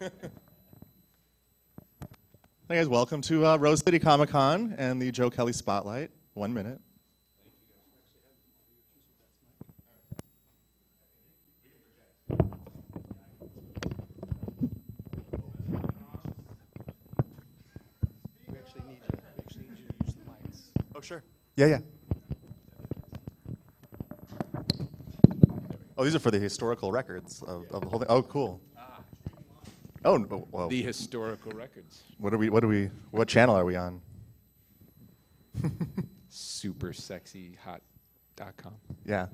Hey guys, welcome to Rose City Comic Con and the Joe Kelly Spotlight. 1 minute. We actually need you to use the mics. Oh, sure. Yeah. Oh, these are for the historical records of the whole thing. Oh, cool. Oh, whoa. The historical records. What channel are we on? Supersexyhot.com. Yeah.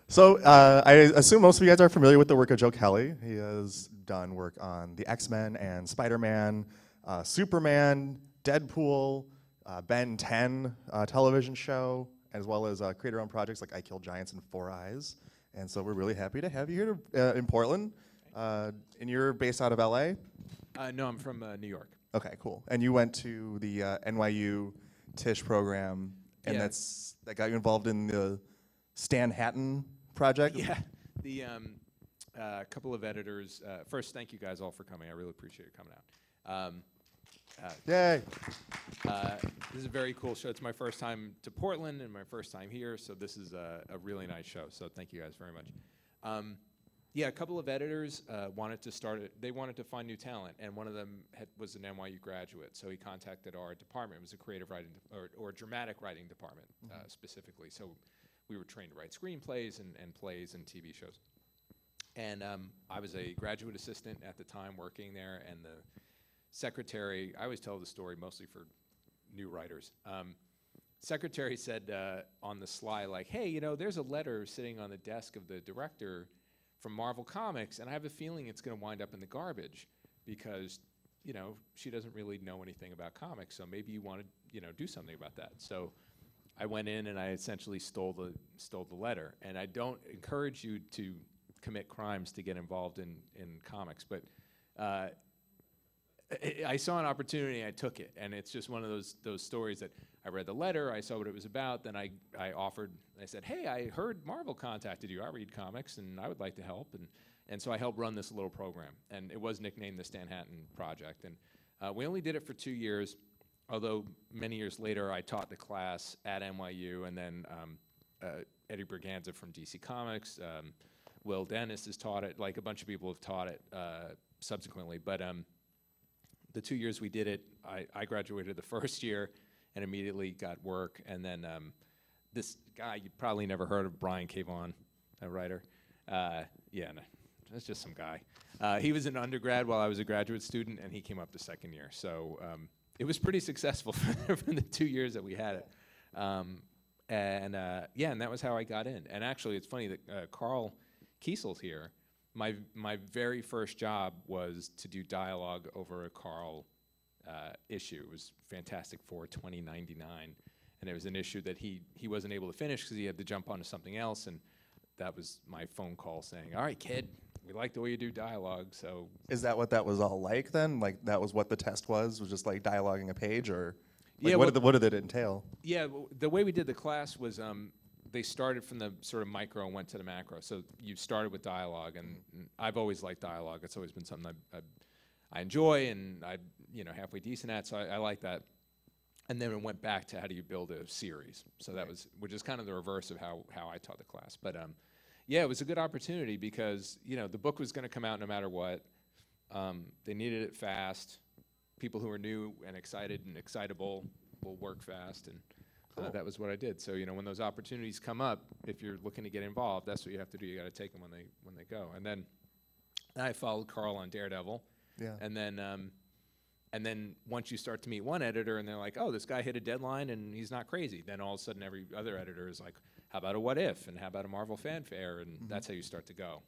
So I assume most of you guys are familiar with the work of Joe Kelly. He has done work on the X-Men and Spider-Man, Superman, Deadpool, Ben 10 television show, as well as creator-owned projects like I Kill Giants and Four Eyes. And so we're really happy to have you here in Portland. And you're based out of LA? No, I'm from New York. Okay, cool. And you went to the NYU Tisch program, and Yeah. that got you involved in the Stan Hatton project? Yeah. The couple of editors. First, thank you guys all for coming. I really appreciate you coming out. Yay. This is a very cool show. It's my first time to Portland and my first time here, so this is a really nice show. So thank you guys very much. Yeah, a couple of editors wanted to start it. They wanted to find new talent, and one of them was an NYU graduate. So he contacted our department. It was a creative writing or dramatic writing department specifically. So we were trained to write screenplays and plays and TV shows. And I was a graduate assistant at the time working there, and the secretary, I always tell the story mostly for new writers. Secretary said on the sly, like, hey, you know, there's a letter sitting on the desk of the director from Marvel Comics, and I have a feeling it's going to wind up in the garbage because, you know, she doesn't really know anything about comics, so maybe you want to, you know, do something about that. So I went in and I essentially stole the letter. And I don't encourage you to commit crimes to get involved in comics, but I saw an opportunity, I took it, and it's just one of those stories that I read the letter, I saw what it was about, then I offered, I said, hey, I heard Marvel contacted you, I read comics, and I would like to help, and so I helped run this little program, and it was nicknamed the Stan Hatton Project, and we only did it for 2 years, although many years later I taught the class at NYU, and then Eddie Berganza from DC Comics, Will Dennis has taught it, like a bunch of people have taught it subsequently, but the 2 years we did it, I graduated the first year and immediately got work. And then this guy, you probably never heard of, Brian K. Vaughan, a writer. Yeah, no, that's just some guy. He was an undergrad while I was a graduate student, and he came up the second year. So it was pretty successful for the 2 years that we had it. And that was how I got in. And actually, it's funny that Carl Kiesel's here. My very first job was to do dialogue over a Carl issue. It was Fantastic Four 2099, and it was an issue that he wasn't able to finish because he had to jump onto something else, and that was my phone call saying, all right, kid, we like the way you do dialogue, so. Is that what that was all like then? Like that was what the test was just like dialoguing a page, or like yeah, what did it entail? Yeah, the way we did the class was they started from the sort of micro and went to the macro. So you started with dialogue, and I've always liked dialogue. It's always been something I enjoy and I'm halfway decent at, so I like that. And then it went back to how do you build a series. So that was, which is kind of the reverse of how I taught the class. But yeah, it was a good opportunity because the book was going to come out no matter what. They needed it fast. People who are new and excited and excitable will work fast, and that was what I did. So when those opportunities come up, if you're looking to get involved, that's what you have to do. You got to take them when they go. And then I followed Carl on Daredevil. Yeah. And then once you start to meet one editor and they're like, oh, this guy hit a deadline and he's not crazy, then all of a sudden every other editor is like, how about a What If, and how about a Marvel Fanfare, and that's how you start to go.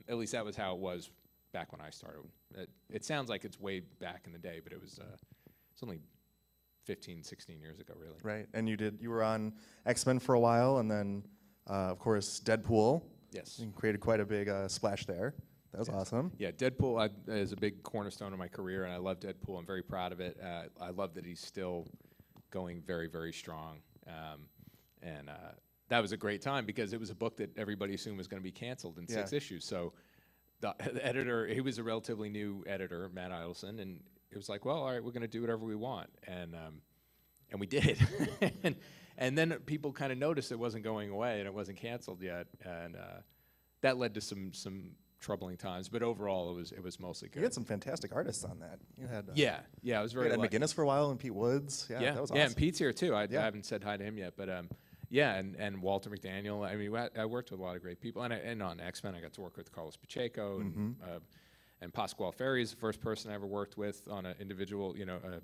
At least that was how it was back when I started. It sounds like it's way back in the day, but it's only 15, 16 years ago, really. Right, and you were on X-Men for a while, and then, of course, Deadpool. Yes. You created quite a big splash there. That was awesome. Yeah, Deadpool is a big cornerstone of my career, and I love Deadpool. I'm very proud of it. I love that he's still going very, very strong. And that was a great time because it was a book that everybody assumed was going to be canceled in 6 issues. So the editor, he was a relatively new editor, Matt Idelson, and it was like, well, all right, we're going to do whatever we want, and we did. and then people kind of noticed it wasn't going away and it wasn't canceled yet, and that led to some troubling times. But overall, it was mostly good. You had some fantastic artists on that. You had yeah, I was very you had lucky. McGinnis for a while and Pete Woods. Yeah, that was awesome. Yeah, and Pete's here too. I haven't said hi to him yet, but yeah, and Walter McDaniel. I mean, I worked with a lot of great people, and on X-Men, I got to work with Carlos Pacheco, and Pasquale Ferry is the first person I ever worked with on an individual, a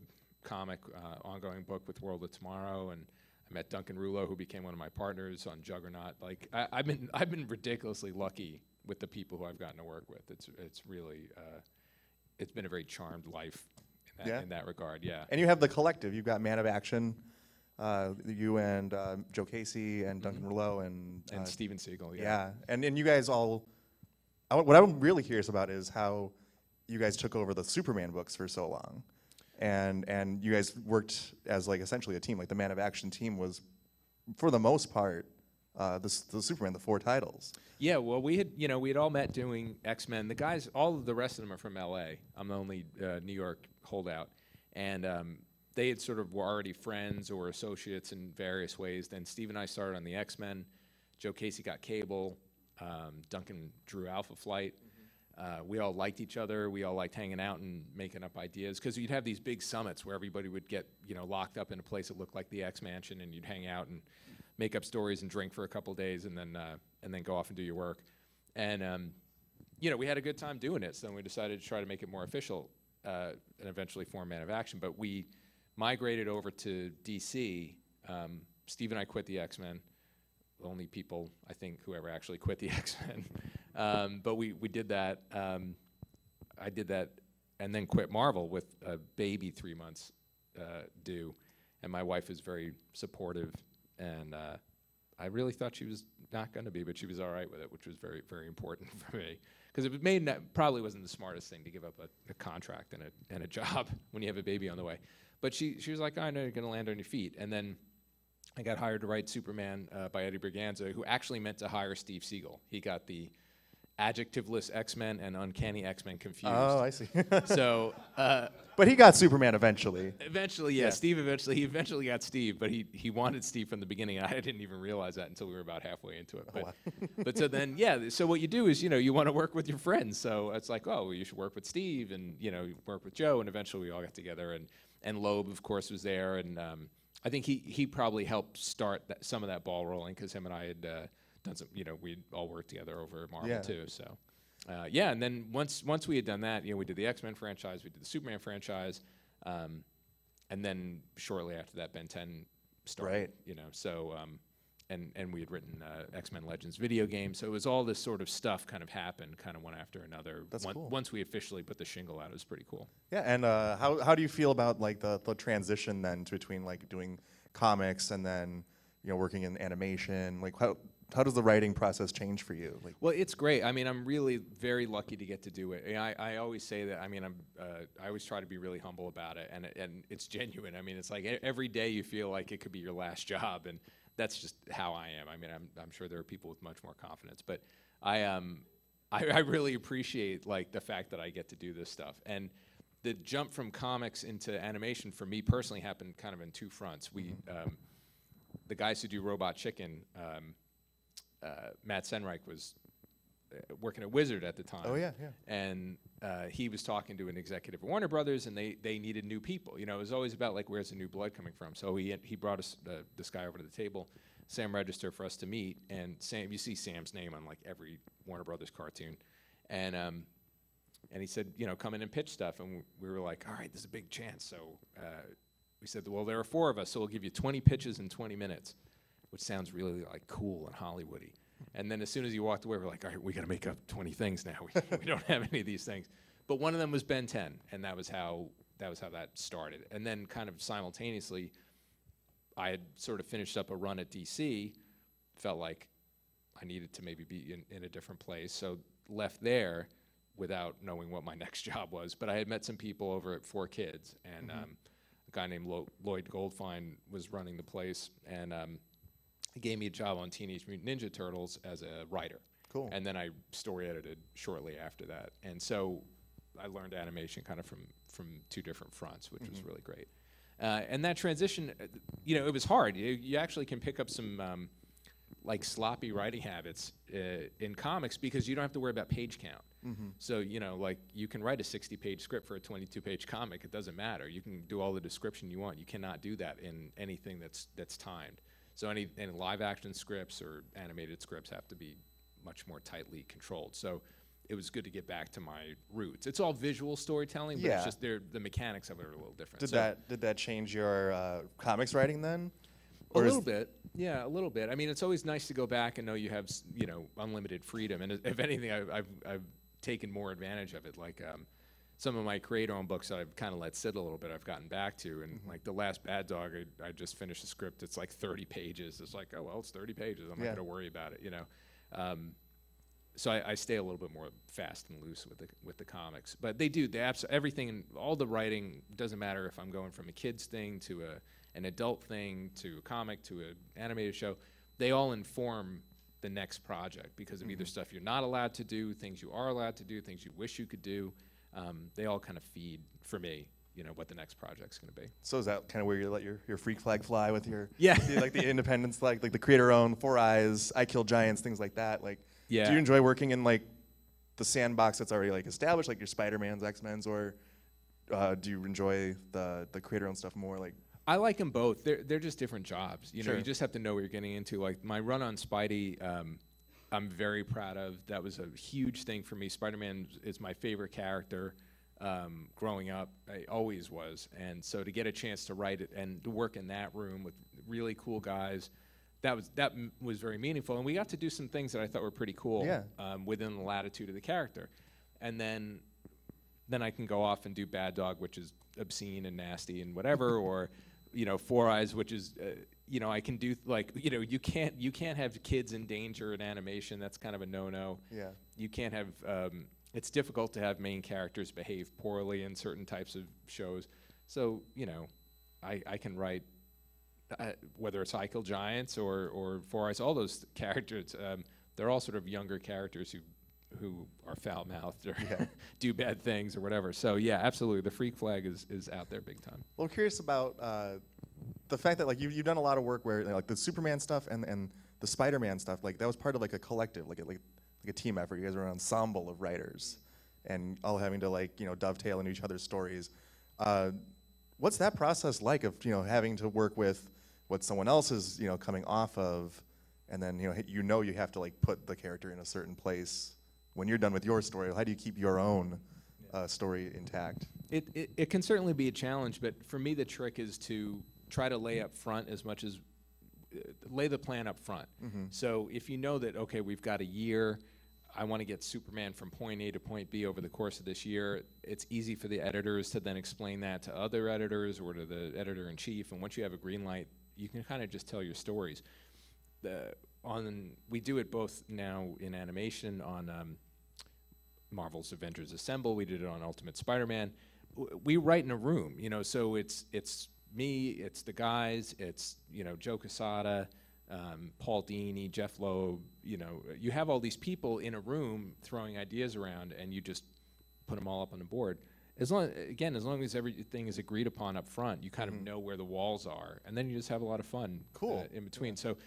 comic ongoing book with World of Tomorrow, and I met Duncan Rouleau, who became one of my partners on Juggernaut. Like I've been ridiculously lucky with the people who I've gotten to work with. It's really it's been a very charmed life in that regard. Yeah. And you have the collective. You've got Man of Action, you and Joe Casey and Duncan Rouleau and Steven Seagal. Yeah, and you guys all. What I'm really curious about is how you guys took over the Superman books for so long, and you guys worked as like essentially a team. Like the Man of Action team was, for the most part, the Superman, the 4 titles. Yeah, well, we had all met doing X-Men. The guys, all of the rest of them are from L.A. I'm the only New York holdout, and they had sort of were already friends or associates in various ways. Then Steve and I started on the X-Men. Joe Casey got Cable. Duncan drew Alpha Flight. We all liked each other. We all liked hanging out and making up ideas, because you'd have these big summits where everybody would get locked up in a place that looked like the X Mansion, and you'd hang out and make up stories and drink for a couple days, and then go off and do your work. And we had a good time doing it. So then we decided to try to make it more official, and eventually form Man of Action. But we migrated over to DC. Steve and I quit the X-Men. The only people, I think, who ever actually quit the X-Men. But we did that. I did that and then quit Marvel with a baby 3 months due. And my wife is very supportive. And I really thought she was not going to be, but she was all right with it, which was very, very important for me. Because it probably wasn't the smartest thing to give up a contract and a job when you have a baby on the way. But she was like, I know you're going to land on your feet. And then I got hired to write Superman by Eddie Berganza, who actually meant to hire Steve Seagal. He got the adjectiveless X-Men and Uncanny X-Men confused. Oh, I see. So, but he got Superman eventually. Eventually, yeah. Steve eventually got Steve, but he wanted Steve from the beginning. I didn't even realize that until we were about halfway into it. But, but so then, so what you do is, you want to work with your friends. So it's like, oh, well, you should work with Steve, and work with Joe, and eventually we all got together, and Loeb, of course, was there, and I think he probably helped start some of that ball rolling, because him and I had done some, we'd all worked together over Marvel too. So, and then once we had done that, we did the X-Men franchise, we did the Superman franchise, and then shortly after that, Ben 10 started. Right. So, and we had written X-Men Legends video game. So it was all this sort of stuff kind of happened, kind of one after another. That's cool. Once we officially put the shingle out, it was pretty cool. Yeah, and how do you feel about like the transition then between like doing comics and then working in animation? Like how does the writing process change for you? Like, well, it's great. I mean, I'm really very lucky to get to do it. I always say that. I mean, I always try to be really humble about it, and it's genuine. I mean, it's like every day you feel like it could be your last job, and that's just how I am. I mean, I'm sure there are people with much more confidence, but I really appreciate like the fact that I get to do this stuff. And the jump from comics into animation for me personally happened kind of in 2 fronts. We the guys who do Robot Chicken, Matt Senreich was working at Wizard at the time. Oh yeah. And he was talking to an executive at Warner Brothers, and they needed new people. It was always about like, where's the new blood coming from? So he brought us this guy over to the table, Sam Register, for us to meet. And Sam, you see Sam's name on like every Warner Brothers cartoon, and he said, come in and pitch stuff. And we were like, all right, this is a big chance. So we said, well, there are 4 of us, so we'll give you 20 pitches in 20 minutes, which sounds really like cool and Hollywoody. And then as soon as he walked away, we're like, all right, we got to make up 20 things now. We don't have any of these things. But one of them was Ben 10, and that was how that started. And then kind of simultaneously, I had sort of finished up a run at DC, felt like I needed to maybe be in a different place, so left there without knowing what my next job was. But I had met some people over at 4Kids, and a guy named Lloyd Goldfine was running the place, and he gave me a job on Teenage Mutant Ninja Turtles as a writer. Cool. And then I story edited shortly after that. And so I learned animation kind of from two different fronts, which was really great. And that transition, you know, it was hard. You actually can pick up some like sloppy writing habits in comics because you don't have to worry about page count. So, you know, like you can write a 60-page script for a 22-page comic. It doesn't matter. You can do all the description you want. You cannot do that in anything that's timed. So any live action scripts or animated scripts have to be much more tightly controlled. So it was good to get back to my roots. It's all visual storytelling, but it's just the mechanics of it are a little different. Did that change your comics writing then? A little bit, yeah, a little bit. I mean, it's always nice to go back and know you have, you know, unlimited freedom. And if anything, I've taken more advantage of it. Like some of my creator-owned books that I've kind of let sit a little bit, I've gotten back to. And like the last Bad Dog, I just finished a script. It's like 30 pages. It's like, oh well, it's 30 pages. I'm not going to worry about it, you know. So I stay a little bit more fast and loose with the comics. But they do everything, all the writing doesn't matter if I'm going from a kids thing to an adult thing to a comic to an animated show. They all inform the next project because of either stuff you're not allowed to do, things you are allowed to do, things you wish you could do. They all kind of feed, for me, you know, what the next project's going to be. So is that kind of where you let your freak flag fly with your like the independence, like the creator-owned, Four Eyes, I Kill Giants, things like that? Like, do you enjoy working in like the sandbox that's already like established, like your Spider-Mans, X-Men's, or do you enjoy the creator-owned stuff more? Like, I like them both. They're just different jobs. You know, you just have to know what you're getting into. Like my run on Spidey, I'm very proud of. That was a huge thing for me. Spider-Man is my favorite character growing up. I always was. And so to get a chance to write it and to work in that room with really cool guys, that was very meaningful. And we got to do some things that I thought were pretty cool within the latitude of the character. And then I can go off and do Bad Dog, which is obscene and nasty and whatever, or you know, Four Eyes, which is you know, I can do like, you know, you can't have kids in danger in animation. That's kind of a no-no. Yeah. You can't have it's difficult to have main characters behave poorly in certain types of shows. So, you know, I can write whether it's I Kill Giants or Four Eyes, all those characters, they're all sort of younger characters who are foul-mouthed or do bad things or whatever. So yeah, absolutely, the freak flag is out there big time. Well, I'm curious about the fact that like you've done a lot of work where like the Superman stuff and the Spider-Man stuff, like that was part of like a collective, like a team effort. You guys were an ensemble of writers, and all having to like, you know, dovetail into each other's stories. What's that process like of, you know, having to work with what someone else is, you know, coming off of, and then you know you have to like put the character in a certain place when you're done with your story? How do you keep your own story intact? It can certainly be a challenge, but for me the trick is to try to lay up front as much as lay the plan up front. So if you know that, okay, we've got a year, I want to get Superman from point A to point B over the course of this year, it's easy for the editors to then explain that to other editors or to the editor-in-chief, and once you have a green light, you can kind of just tell your stories. We do it both now in animation on Marvel's Avengers Assemble. We did it on Ultimate Spider-Man. We write in a room, you know, so it's me, it's the guys, it's, you know, Joe Quesada, Paul Dini, Jeff Loeb, you know, you have all these people in a room throwing ideas around, and you just put them all up on the board. As long as everything is agreed upon up front, you kind of know where the walls are, and then you just have a lot of fun in between. So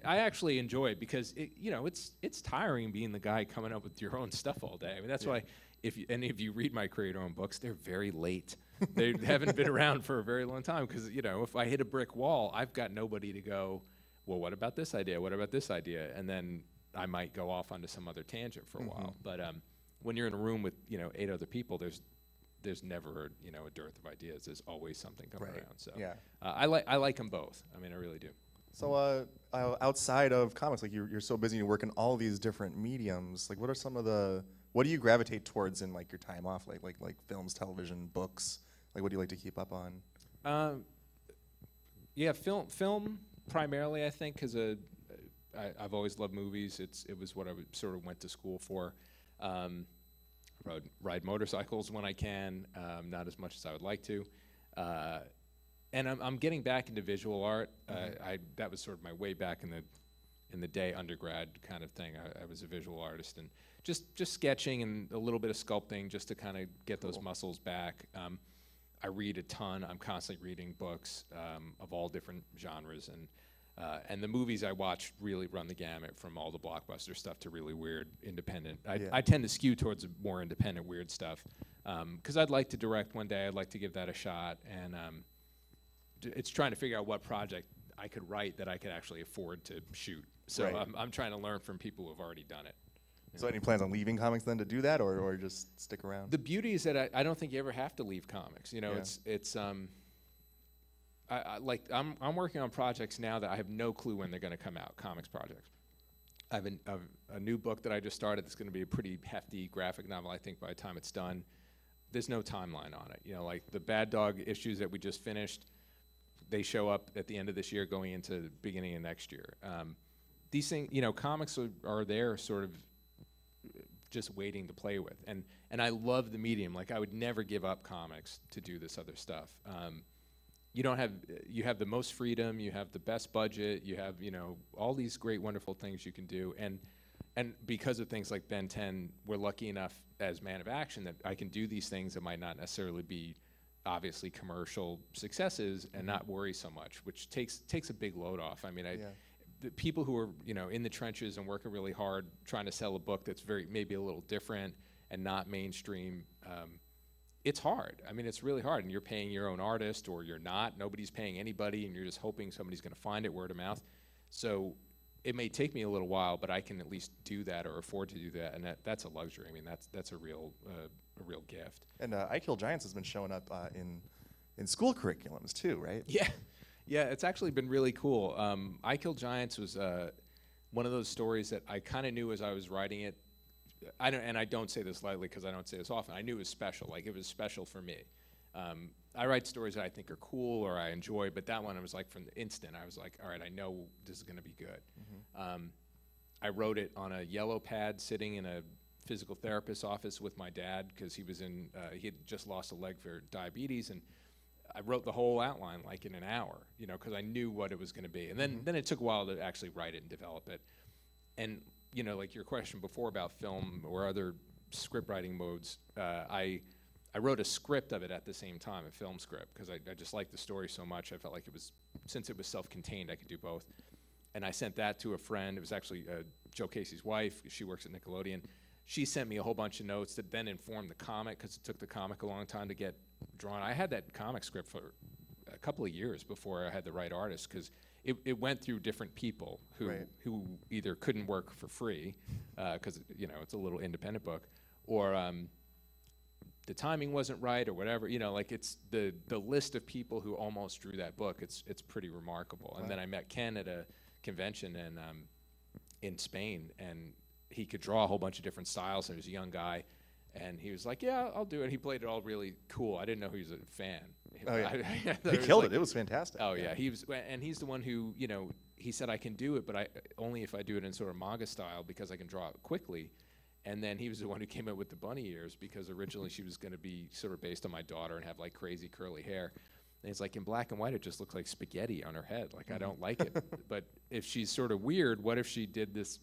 I actually enjoy it because you know, it's tiring being the guy coming up with your own stuff all day. I mean, that's why if you read my creator-owned books, they're very late. They haven't been around for a very long time because, you know, if I hit a brick wall, I've got nobody to go, well, what about this idea? What about this idea? And then I might go off onto some other tangent for a while. But when you're in a room with, you know, 8 other people, there's never, you know, a dearth of ideas. There's always something coming around. So I like them both. I mean, I really do. So outside of comics, like you're so busy, you work in all these different mediums. Like, what are some of what do you gravitate towards in like your time off? Like films, television, books. Like, what do you like to keep up on? Yeah, film primarily, I think, because I've always loved movies. It was what I sort of went to school for. Ride motorcycles when I can, not as much as I would like to. And I'm getting back into visual art. That was sort of my way back in in the day undergrad kind of thing. I was a visual artist and just sketching and a little bit of sculpting just to kind of get those muscles back. I read a ton. I'm constantly reading books of all different genres, and the movies I watch really run the gamut from all the blockbuster stuff to really weird independent. I tend to skew towards more independent weird stuff because I'd like to direct one day. I'd like to give that a shot, and it's trying to figure out what project I could write that I could actually afford to shoot. So I'm trying to learn from people who have already done it. So any plans on leaving comics then to do that, or just stick around? The beauty is that I don't think you ever have to leave comics. You know, I'm working on projects now that I have no clue when they're going to come out. Comics projects. I have a new book that I just started that's going to be a pretty hefty graphic novel. I think by the time it's done, there's no timeline on it. You know, like the Bad Dog issues that we just finished, they show up at the end of this year, going into the beginning of next year. These things, you know, comics are there, sort of just waiting to play with, and I love the medium. Like I would never give up comics to do this other stuff. You have the most freedom, you have the best budget, you have, you know, all these great, wonderful things you can do, and because of things like Ben 10, we're lucky enough as Man of Action that I can do these things that might not necessarily be obviously commercial successes and not worry so much, which takes a big load off. I mean, the people who are, you know, in the trenches and working really hard trying to sell a book that's maybe a little different and not mainstream, it's hard. I mean, it's really hard, and you're paying your own artist, or you're not. Nobody's paying anybody, and you're just hoping somebody's going to find it word of mouth. So it may take me a little while, but I can at least do that or afford to do that, and that's a luxury. I mean, that's a real gift. And I Kill Giants has been showing up in school curriculums too, right? Yeah, it's actually been really cool. I Kill Giants was one of those stories that I kind of knew as I was writing it. I don't say this lightly because I don't say this often. I knew it was special. Like, it was special for me. I write stories that I think are cool or I enjoy, but that one I was like, from the instant, I was like, all right, I know this is going to be good. I wrote it on a yellow pad sitting in a physical therapist's office with my dad because he had just lost a leg for diabetes, and I wrote the whole outline like in an hour, you know, because I knew what it was going to be. And then it took a while to actually write it and develop it. And, you know, like your question before about film or other script writing modes, I wrote a script of it at the same time, a film script, because I just liked the story so much. I felt like since it was self-contained, I could do both. And I sent that to a friend. It was actually Joe Casey's wife. She works at Nickelodeon. She sent me a whole bunch of notes that then informed the comic, because it took the comic a long time to get drawn. I had that comic script for a couple of years before I had the right artist, because it went through different people who either couldn't work for free, because you know, it's a little independent book, or the timing wasn't right or whatever. You know, like, it's the list of people who almost drew that book. It's pretty remarkable. And then I met Ken at a convention in Spain, and he could draw a whole bunch of different styles, and he was a young guy, and he was like, yeah, I'll do it. He played it all really cool. I didn't know he was a fan. Oh, yeah. He killed it. It was fantastic. Oh, yeah. And he's the one who, you know, he said, I can do it, but only if I do it in sort of manga style, because I can draw it quickly. And then he was the one who came up with the bunny ears, because originally she was going to be sort of based on my daughter and have like crazy curly hair. And he's like, in black and white, it just looks like spaghetti on her head. Like, I don't like it. But if she's sort of weird, what if she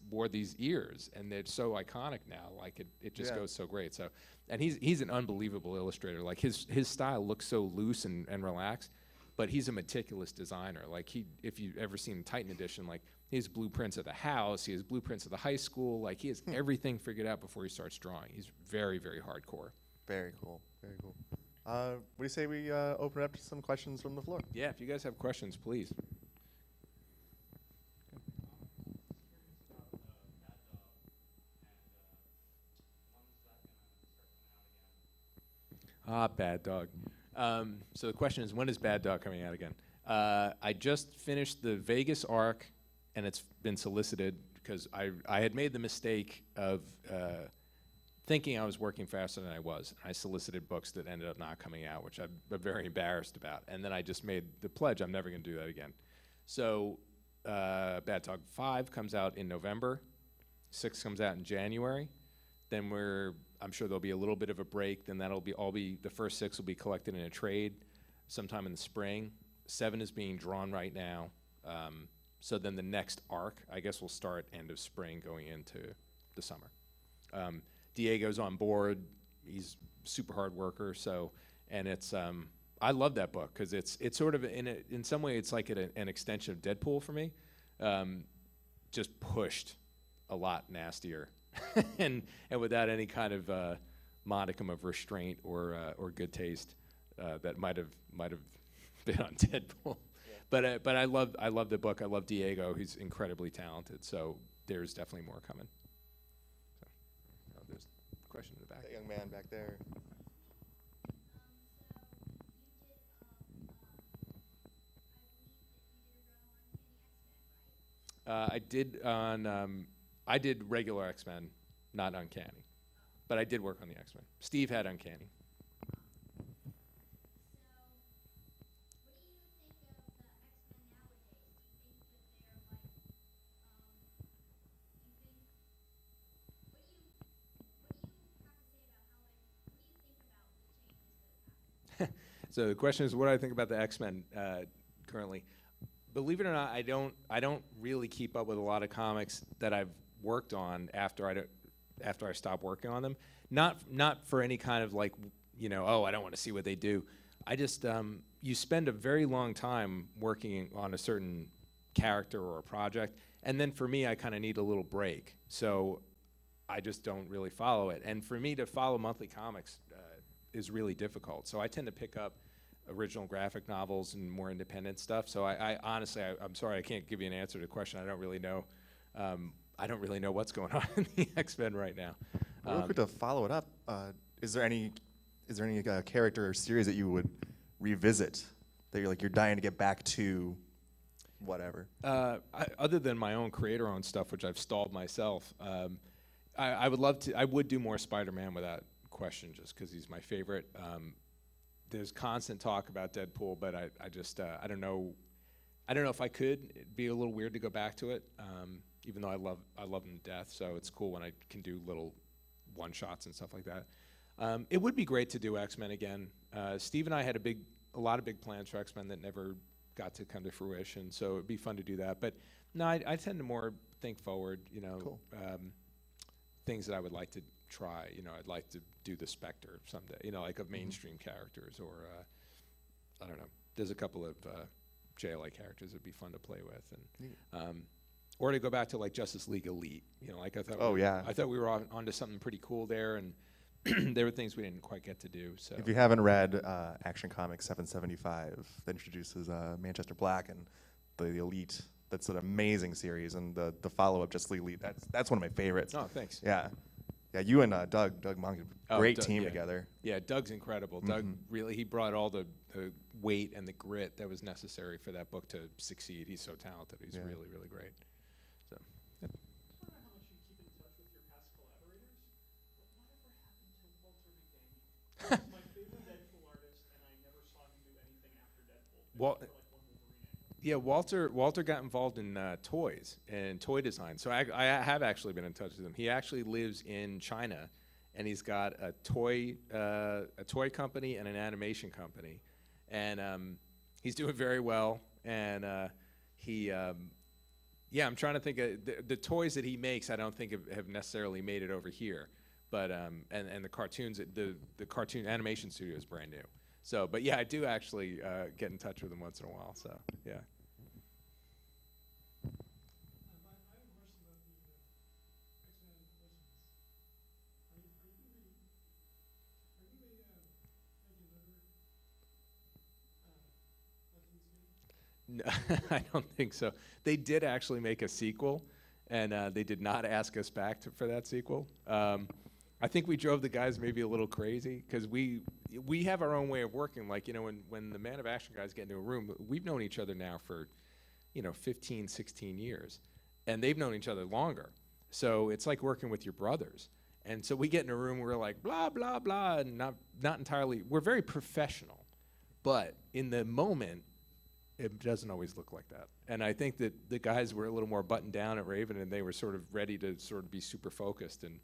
wore these ears? And they're so iconic now. Like, it just goes so great. So, and he's an unbelievable illustrator. Like, his style looks so loose and relaxed, but he's a meticulous designer. Like, if you've ever seen Titan Edition, like, he has blueprints of the house, he has blueprints of the high school. Like, he has everything figured out before he starts drawing. He's very, very hardcore. Very cool. Very cool. What do you say we open it up to some questions from the floor? Yeah, if you guys have questions, please. Bad Dog. So the question is, when is Bad Dog coming out again? I just finished the Vegas arc, and it's been solicited because I had made the mistake of thinking I was working faster than I was. I solicited books that ended up not coming out, which I'm very embarrassed about. And then I just made the pledge I'm never going to do that again. So Bad Dog 5 comes out in November. 6 comes out in January. Then I'm sure there'll be a little bit of a break. Then that'll be the first 6 will be collected in a trade sometime in the spring. 7 is being drawn right now. So then the next arc, I guess, will start end of spring going into the summer. Diego's on board. He's a super hard worker. So, and it's, I love that book because it's sort of, in some way, it's like an extension of Deadpool for me. Just pushed a lot nastier and without any kind of modicum of restraint or good taste that might have been on Deadpool. Yeah. But I love the book. I love Diego. He's incredibly talented. So there's definitely more coming. So, there's a question in the back. That young man back there. I did regular X-Men, not Uncanny, but I did work on the X-Men. Steve had Uncanny. So the question is, what do I think about the X-Men currently? Believe it or not, I don't really keep up with a lot of comics that I've worked on after I stopped working on them. Not for any kind of like, oh, I don't want to see what they do. I just you spend a very long time working on a certain character or a project, and then for me, I kind of need a little break. So I just don't really follow it. And for me to follow monthly comics is really difficult. So I tend to pick up original graphic novels and more independent stuff. So I honestly, I'm sorry, I can't give you an answer to the question. I don't really know. I don't really know what's going on in the X-Men right now. Real quick to follow it up, is there any character or series that you would revisit that you're dying to get back to, whatever? Other than my own creator-owned stuff, which I've stalled myself, I would love to. I would do more Spider-Man without question, just because he's my favorite. There's constant talk about Deadpool, but I just I don't know if I could. It'd be a little weird to go back to it, even though I love him to death. So it's cool when I can do little one-shots and stuff like that. It would be great to do X-Men again. Steve and I had a lot of big plans for X-Men that never got to come to fruition. So it'd be fun to do that. But no, I tend to more think forward. Cool. Things that I would like to try. I'd like to do the Spectre someday. Like of mainstream characters, or I don't know. There's a couple of JLA characters that'd be fun to play with, and or to go back to like Justice League Elite. Like I thought. Oh yeah. I thought we were onto something pretty cool there, and there were things we didn't quite get to do. So if you haven't read Action Comics 775, that introduces Manchester Black and the Elite. That's an amazing series, and the follow-up, Justice League Elite, that's one of my favorites. Oh, thanks. Yeah. Yeah, you and Doug Monk, great team yeah. together. Yeah, Doug's incredible. Doug really, he brought all the weight and the grit that was necessary for that book to succeed. He's so talented. He's really, really great. So. I don't know how much you keep in touch with your past collaborators, but whatever happened to Walter McDaniel? He's my favorite Deadpool artist, and I never saw him do anything after Deadpool. Yeah, Walter got involved in toys and toy design. So I have actually been in touch with him. He actually lives in China, and he's got a toy company and an animation company, and he's doing very well. And I'm trying to think of the toys that he makes. I don't think have necessarily made it over here, but and the cartoons, the cartoon animation studio is brand new. So, but yeah, I do actually get in touch with him once in a while. So, yeah. No, I don't think so. They did actually make a sequel, and they did not ask us back for that sequel. I think we drove the guys maybe a little crazy because we have our own way of working. Like, when the Man of Action guys get into a room, we've known each other now for, 15, 16 years. And they've known each other longer. So it's like working with your brothers. And so we get in a room, we're like, blah, blah, blah, and not entirely, we're very professional. But in the moment, it doesn't always look like that. And I think that the guys were a little more buttoned down at Raven, and they were sort of ready to sort of be super focused, and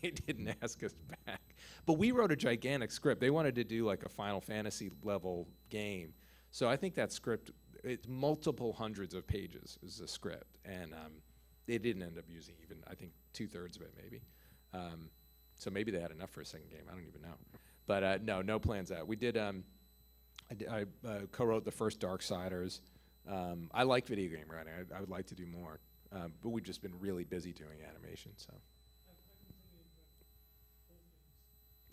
they didn't ask us back. But we wrote a gigantic script. They wanted to do like a Final Fantasy level game. So I think that script it's multiple hundreds of pages is the script, and they didn't end up using even, I think, 2/3 of it maybe. So maybe they had enough for a second game. I don't even know. But no plans out. We did. I co-wrote the first Darksiders. I like video game writing. I would like to do more, but we've just been really busy doing animation. So.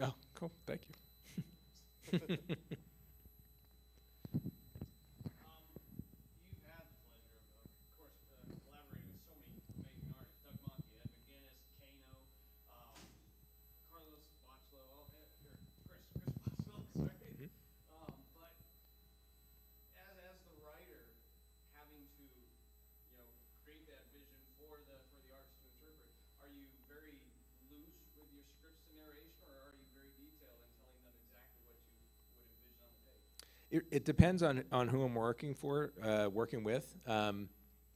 Oh, cool. Thank you. You've had the pleasure of course, collaborating with so many amazing artists: Doug Mackey, Ed McGuinness, Kano, Carlos Bachlo, Chris Bachlo, sorry. But as the writer, having to create that vision for the artist to interpret, are you very loose with your scripts and narration, or are you very detailed in telling them exactly what you would envision on the page? It depends on who I'm working with.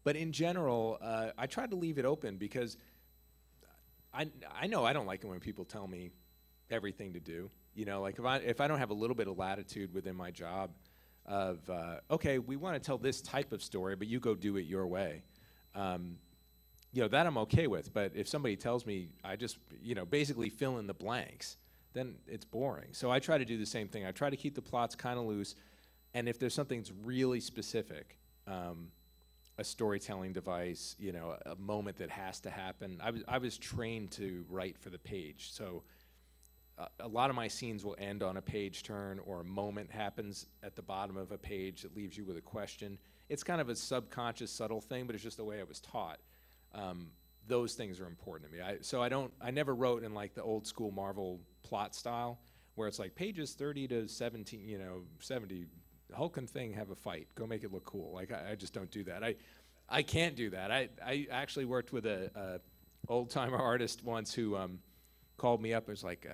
But in general, I try to leave it open because I know I don't like it when people tell me everything to do. Like if I don't have a little bit of latitude within my job of, okay, we want to tell this type of story, but you go do it your way. That I'm okay with. But if somebody tells me I just, basically fill in the blanks, then it's boring. So I try to do the same thing. I try to keep the plots kind of loose. And if there's something that's really specific, a storytelling device, a moment that has to happen. I was trained to write for the page. So a lot of my scenes will end on a page turn, or a moment happens at the bottom of a page that leaves you with a question. It's kind of a subconscious, subtle thing, but it's just the way I was taught. Those things are important to me. I never wrote in like the old school Marvel plot style, where it's like pages 30 to 17, 70, Hulk and Thing have a fight. Go make it look cool. Like I just don't do that. I can't do that. I actually worked with a old timer artist once who called me up and was like,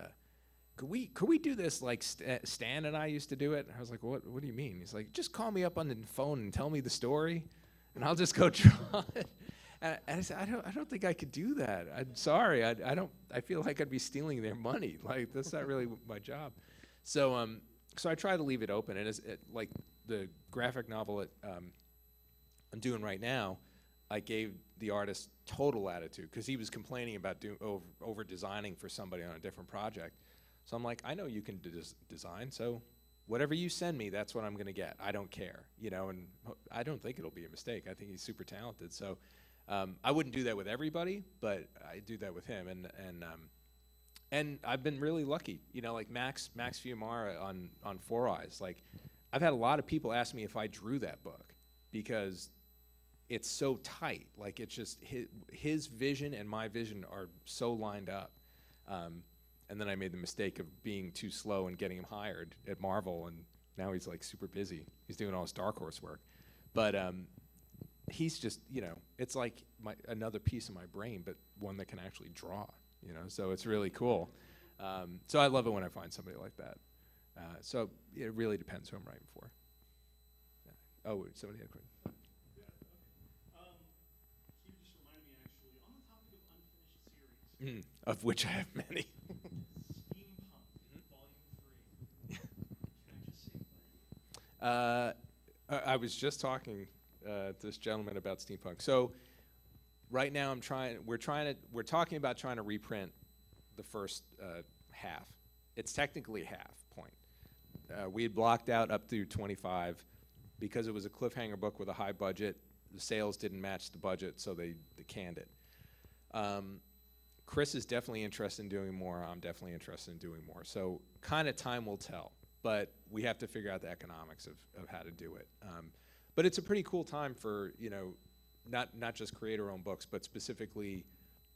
could we do this like Stan and I used to do it? And I was like, what do you mean? He's like, just call me up on the phone and tell me the story, and I'll just go draw it. And I said, I don't think I could do that. I'm sorry. I feel like I'd be stealing their money. Like that's not really my job. So I try to leave it open. And like the graphic novel that I'm doing right now, I gave the artist total latitude because he was complaining about over designing for somebody on a different project. So I'm like, I know you can design, so whatever you send me, that's what I'm going to get. I don't care, and I don't think it'll be a mistake. I think he's super talented. So I wouldn't do that with everybody, but I do that with him. And I've been really lucky, like Max Fiumara on Four Eyes. Like, I've had a lot of people ask me if I drew that book because it's so tight. Like, it's just his vision and my vision are so lined up. And then I made the mistake of being too slow and getting him hired at Marvel, and now he's like super busy. He's doing all his Dark Horse work. But he's just, it's like another piece of my brain, but one that can actually draw, so it's really cool. So I love it when I find somebody like that. So it really depends who I'm writing for. Yeah. Oh, somebody had a question. Yeah, okay. You just reminded me, actually, on the topic of unfinished series. Of which I have many. Steampunk, Volume 3. Can I just say when? I was just talking to this gentleman about steampunk. So right now we're talking about trying to reprint the first half. It's technically half point. We had blocked out up through 25 because it was a cliffhanger book with a high budget. The sales didn't match the budget, so they canned it. Chris is definitely interested in doing more. I'm definitely interested in doing more. So kind of time will tell, but we have to figure out the economics of how to do it. But it's a pretty cool time for, not just creator-owned books, but specifically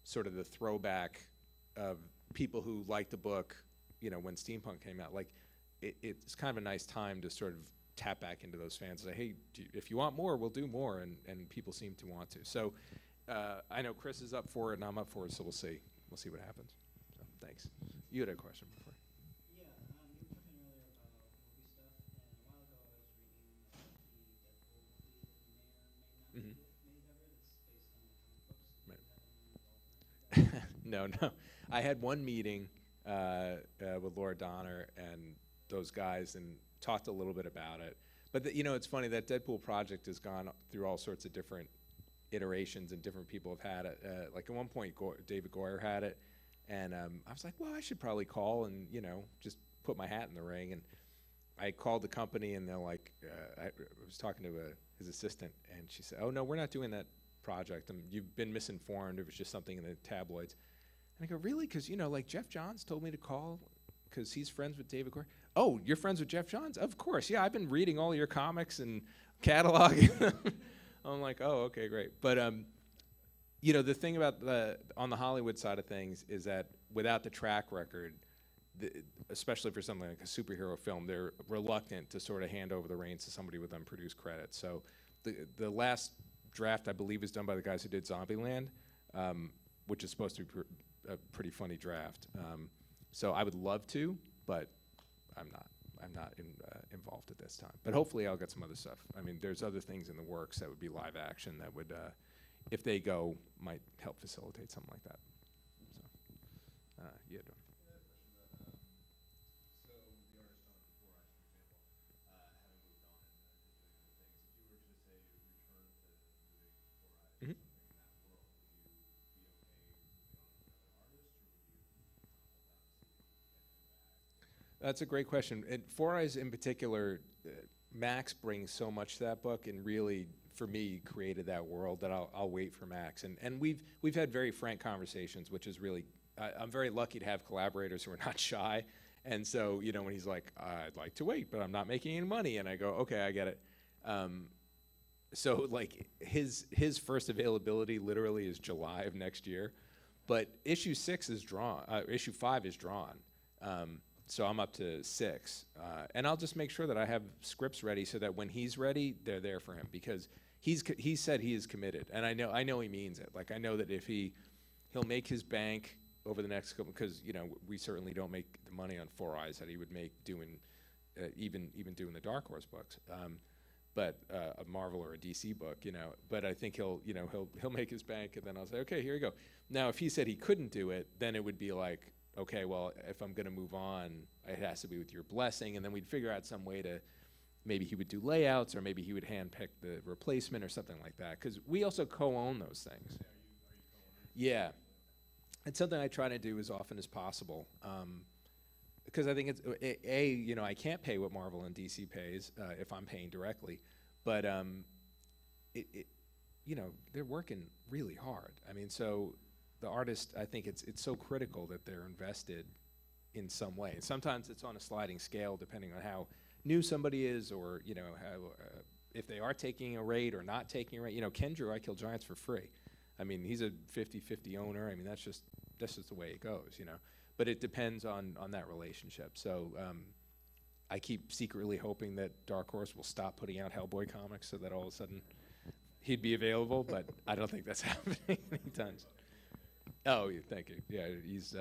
sort of the throwback of people who liked the book, when steampunk came out. Like, it's kind of a nice time to sort of tap back into those fans and say, hey, if you want more, we'll do more, and people seem to want to. So I know Chris is up for it, and I'm up for it, so we'll see. We'll see what happens. So thanks. You had a question before. Yeah, you were talking earlier about movie stuff, and a while ago I was reading the Deadpool movie that you may or may not made ever that's based on the comic books. Do you have any involvement with that? No. I had one meeting with Laura Donner and those guys and talked a little bit about it. But you know, it's funny, that Deadpool project has gone through all sorts of different iterations, and different people have had it. Like at one point, David Goyer had it, and I was like, well, I should probably call and, you know, just put my hat in the ring. And I called the company, and they're like, I was talking to his assistant, and she said, oh, no, we're not doing that project. You've been misinformed. It was just something in the tabloids. And I go, really? Because, you know, like Jeff Johns told me to call because he's friends with David Goyer. Oh, you're friends with Jeff Johns? Of course. Yeah, I've been reading all your comics and cataloging. I'm like, oh, okay, great. But, you know, the thing about on the Hollywood side of things is that without the track record, especially for something like a superhero film, they're reluctant to sort of hand over the reins to somebody with unproduced credits. So the last draft, I believe, is done by the guys who did Zombieland, which is supposed to be a pretty funny draft. So I would love to, but I'm not involved at this time. But hopefully I'll get some other stuff. I mean, there's other things in the works that would be live action that would, if they go, might help facilitate something like that. So, yeah. That's a great question. And Four Eyes in particular, Max brings so much to that book, and really, for me, created that world that I'll wait for Max. And we've had very frank conversations, which is really, I'm very lucky to have collaborators who are not shy. And so, you know, when he's like, I'd like to wait, but I'm not making any money, and I go, okay, I get it. So like his first availability literally is July of next year, but issue 6 is drawn, issue 5 is drawn. So I'm up to 6, and I'll just make sure that I have scripts ready so that when he's ready, they're there for him, because he said he is committed, and I know he means it. Like, I know that if he'll make his bank over the next couple, because, you know, we certainly don't make the money on Four Eyes that he would make doing even doing the Dark Horse books, but a Marvel or a DC book, you know. But I think he'll make his bank, and then I'll say, okay, here you go. Now, if he said he couldn't do it, then it would be like, okay, well, if I'm going to move on, it has to be with your blessing, and then we'd figure out some way to, maybe he would do layouts, or maybe he would handpick the replacement or something like that, because we also co-own those things. Yeah, it's something I try to do as often as possible, because I think it's, you know, I can't pay what Marvel and DC pays if I'm paying directly, but you know, they're working really hard. I mean, so the artist, I think it's so critical that they're invested in some way. And sometimes it's on a sliding scale depending on how new somebody is, or, you know, how, if they are taking a rate or not taking a rate. You know, Ken drew I Kill Giants for free. I mean, he's a 50-50 owner. I mean, that's just the way it goes, you know. But it depends on that relationship. So I keep secretly hoping that Dark Horse will stop putting out Hellboy comics so that all of a sudden he'd be available, but I don't think that's happening anytime soon. Oh, yeah, thank you. Yeah, he's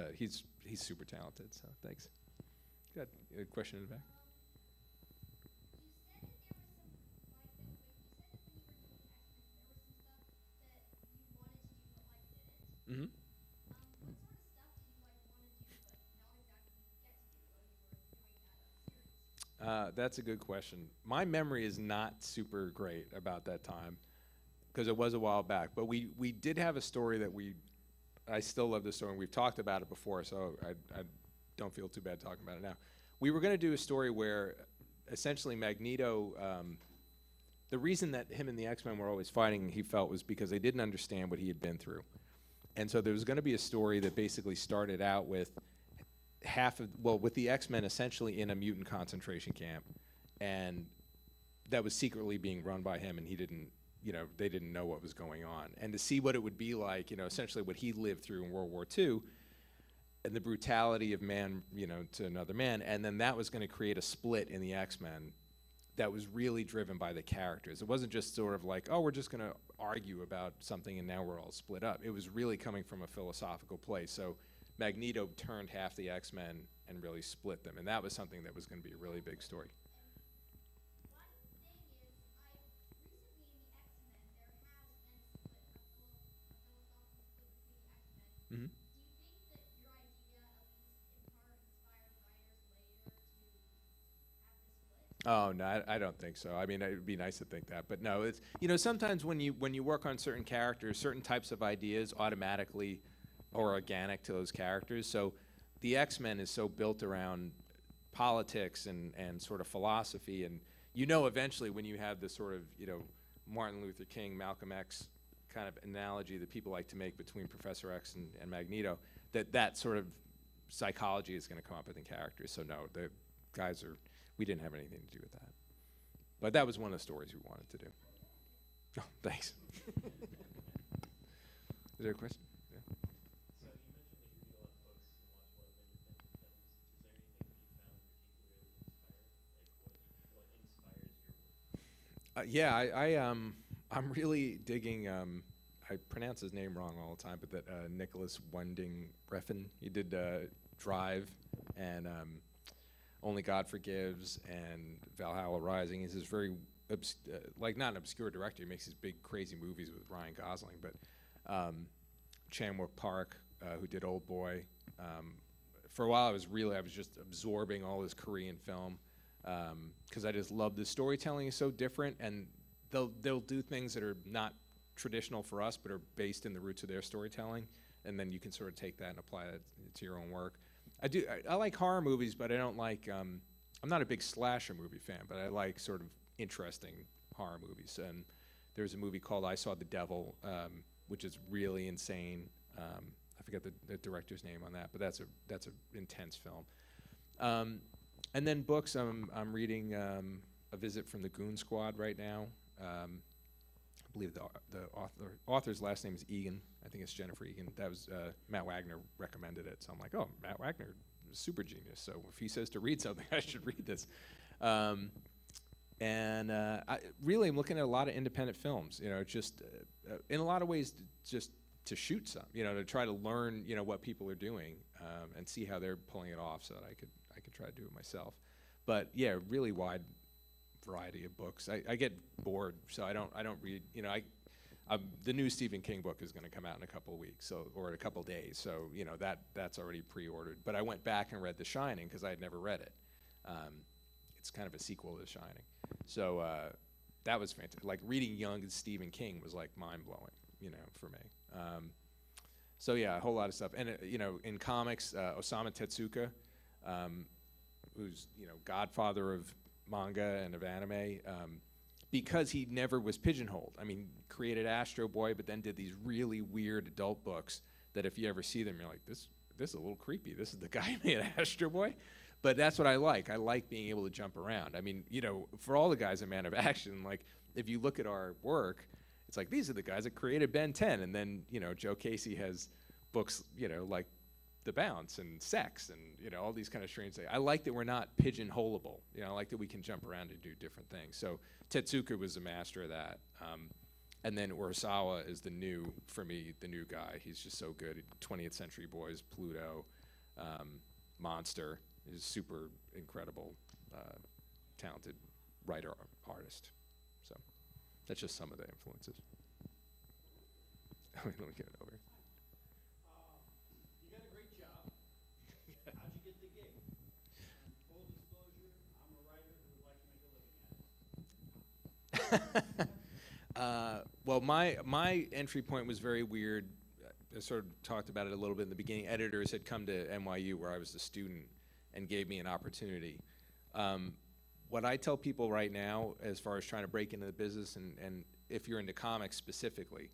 super talented. So thanks. Got a question in the back? Mm-hmm. That's a good question. My memory is not super great about that time, because it was a while back. But we did have a story that I still love this story, and we've talked about it before, so I don't feel too bad talking about it now. We were going to do a story where essentially Magneto, the reason that him and the X-Men were always fighting, he felt, was because they didn't understand what he had been through. And so there was going to be a story that basically started out with with the X-Men essentially in a mutant concentration camp, and that was secretly being run by him, and he didn't, you know, they didn't know what was going on. And to see what it would be like, you know, essentially what he lived through in World War II, and the brutality of man, you know, to another man, and then that was going to create a split in the X-Men that was really driven by the characters. It wasn't just sort of like, oh, we're just going to argue about something and now we're all split up. It was really coming from a philosophical place. So Magneto turned half the X-Men and really split them, and that was something that was going to be a really big story. Mm-hmm. Oh no, I don't think so. I mean, it would be nice to think that, but no. It's sometimes when you work on certain characters, certain types of ideas automatically are organic to those characters. So the X-Men is so built around politics and sort of philosophy, and eventually when you have this sort of Martin Luther King, Malcolm X kind of analogy that people like to make between Professor X and Magneto, that sort of psychology is going to come up within characters. So no, the guys we didn't have anything to do with that. But that was one of the stories we wanted to do. Oh, thanks. Is there a question? Yeah. So you mentioned that you read a lot of books and watch a lot of independent films. Is there anything that you found particularly inspiring? Like what inspires your work? Yeah, I'm really digging. I pronounce his name wrong all the time, but that Nicholas Winding Refn. He did Drive and Only God Forgives and Valhalla Rising. He's this very not an obscure director. He makes these big crazy movies with Ryan Gosling, but Chan-wook Park, who did Old Boy. For a while, I was just absorbing all this Korean film because I just love the storytelling is so different, and they'll do things that are not traditional for us, but are based in the roots of their storytelling, and then you can sort of take that and apply it to your own work. I like horror movies, but I don't like. I'm not a big slasher movie fan, but I like sort of interesting horror movies. And there's a movie called I Saw the Devil, which is really insane. I forget the director's name on that, but that's a intense film. And then books. I'm reading A Visit from the Goon Squad right now. I believe the author's last name is Egan. I think it's Jennifer Egan. That was Matt Wagner recommended it, so I'm like, oh, Matt Wagner, super genius. So if he says to read something, I should read this. And I really am looking at a lot of independent films. Just in a lot of ways, just to shoot some. To try to learn, what people are doing and see how they're pulling it off, so that I could try to do it myself. But yeah, really wide variety of books. I get bored, so I don't read. The new Stephen King book is going to come out in a couple of weeks, or in a couple of days. So that's already pre-ordered. But I went back and read The Shining because I had never read it. It's kind of a sequel to The Shining, so that was fantastic. Like reading young Stephen King was like mind blowing, for me. So yeah, a whole lot of stuff. And in comics, Osamu Tezuka, who's godfather of manga and of anime, because he never was pigeonholed. I mean, created Astro Boy, but then did these really weird adult books that if you ever see them, you're like, this is a little creepy. This is the guy who made Astro Boy. But that's what I like. I like being able to jump around. I mean, for all the guys in Man of Action, like if you look at our work, it's like these are the guys that created Ben 10, and then Joe Casey has books, like The Bounce and Sex and all these kind of strange things. I like that we're not pigeonholable. I like that we can jump around and do different things. So Tetsuka was a master of that. And then Urasawa is the new guy. He's just so good. 20th Century Boys, Pluto, Monster. He's a super incredible, talented writer, artist. So that's just some of the influences. Let me get it over. You got a great job. How'd you get the gig? Full disclosure, I'm a writer who would like to make a living at it. Well, my entry point was very weird. I sort of talked about it a little bit in the beginning. Editors had come to NYU where I was a student and gave me an opportunity. What I tell people right now, as far as trying to break into the business, and if you're into comics specifically,